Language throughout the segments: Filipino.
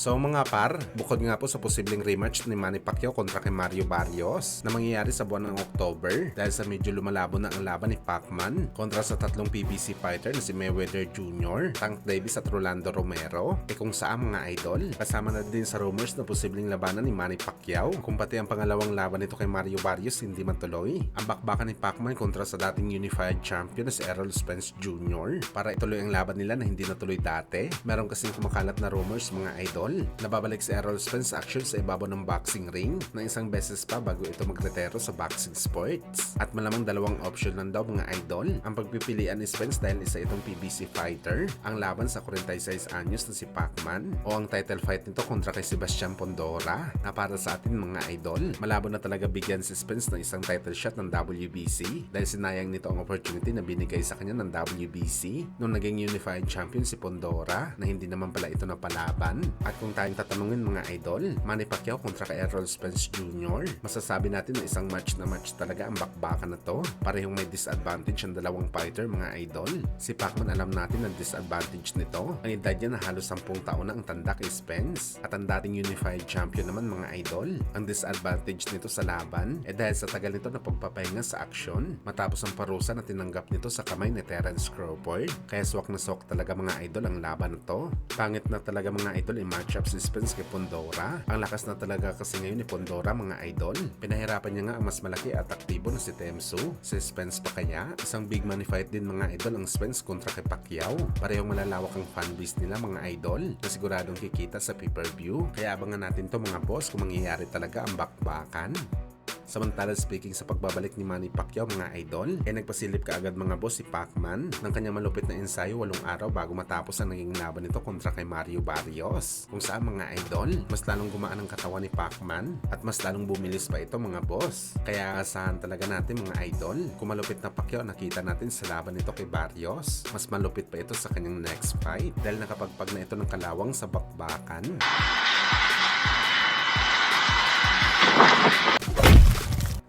So mga par, bukod nga po sa posibleng rematch ni Manny Pacquiao kontra kay Mario Barrios na mangyayari sa buwan ng October dahil sa medyo lumalabo na ang laban ni Pacman kontra sa tatlong PBC fighter na si Mayweather Jr., Tank Davis at Rolando Romero, kung saan mga idol, kasama na din sa rumors na posibleng labanan ni Manny Pacquiao kung pati ang pangalawang laban nito kay Mario Barrios hindi matuloy. Ang bakbakan ni Pacman kontra sa dating unified champion na si Errol Spence Jr. para ituloy ang laban nila na hindi natuloy dati. Meron kasing kumakalat na rumors mga idol na babalik si Errol Spence action sa ibabaw ng boxing ring na isang beses pa bago ito magretero sa boxing sports. At malamang dalawang option lang daw mga idol ang pagpipilian ni Spence dahil isa itong PBC fighter, ang laban sa 46 anyos na si Pacman o ang title fight nito kontra kay Sebastian Pondora na para sa atin mga idol, malabo na talaga bigyan si Spence ng isang title shot ng WBC dahil sinayang nito ang opportunity na binigay sa kanya ng WBC nung naging unified champion si Pondora na hindi naman pala ito napalaban. At kung tayong tatanungin mga idol, Manny Pacquiao kontra kay Errol Spence Jr., masasabi natin na isang match na match talaga ang bakbakan na to. Parehong may disadvantage ang dalawang fighter mga idol. Si Pacman alam natin ang disadvantage nito. Ang edad niya na halos 10 taon na ang tanda kay Spence. At ang dating unified champion naman mga idol. Ang disadvantage nito sa laban dahil sa tagal nito na pagpapahinga sa aksyon matapos ang parusa na tinanggap nito sa kamay ni Terence Crawford. Kaya swak na swak talaga mga idol ang laban na to. Pangit na talaga mga idol matchup si Spence kay Pondora. Ang lakas na talaga kasi ngayon ni Pondora mga idol. Pinahirapan niya nga ang mas malaki at aktibo na si Temsu. Si Spence pa kaya? Isang big money fight din mga idol ang Spence kontra kay Pacquiao. Parehong malalawak ang fanbase nila mga idol na siguradong kikita sa pay-per-view. Kaya abangan natin to mga boss kung mangyayari talaga ang bakbakan. Samantala speaking sa pagbabalik ni Manny Pacquiao mga idol, nagpasilip kaagad mga boss si Pacman ng kanyang malupit na ensayo 8 araw bago matapos ang naging laban nito kontra kay Mario Barrios. Kung saan mga idol, mas lalong gumaan ang katawan ni Pacman at mas lalong bumilis pa ito mga boss. Kaya asahan talaga natin mga idol, kung malupit na Pacquiao nakita natin sa laban nito kay Barrios, mas malupit pa ito sa kanyang next fight dahil nakapagpag na ito ng kalawang sa bakbakan.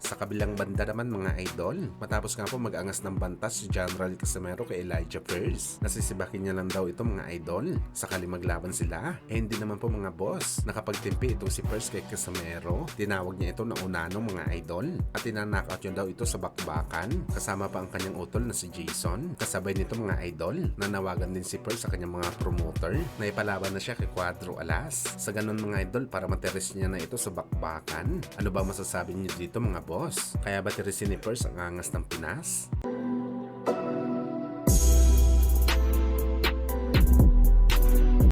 Sa kabilang banda naman mga idol, matapos nga po mag-angas ng bantas si General Casimero kay Elijah First, nasisibakin niya lang daw ito mga idol sakali maglaban sila. Hindi naman po mga boss, nakapagtimpi itong si First kay Casimero, tinawag niya ito na unanong mga idol at tinanakaut niya daw ito sa bakbakan kasama pa ang kanyang utol na si Jason. Kasabay nito mga idol, nanawagan din si First sa kanyang mga promoter na ipalaban na siya kay Cuadro Alas. Sa ganun mga idol, para materes niya na ito sa bakbakan. Ano ba masasabi niyo dito mga boss? Kaya ba tirisin ni First ang angas ng Pinas?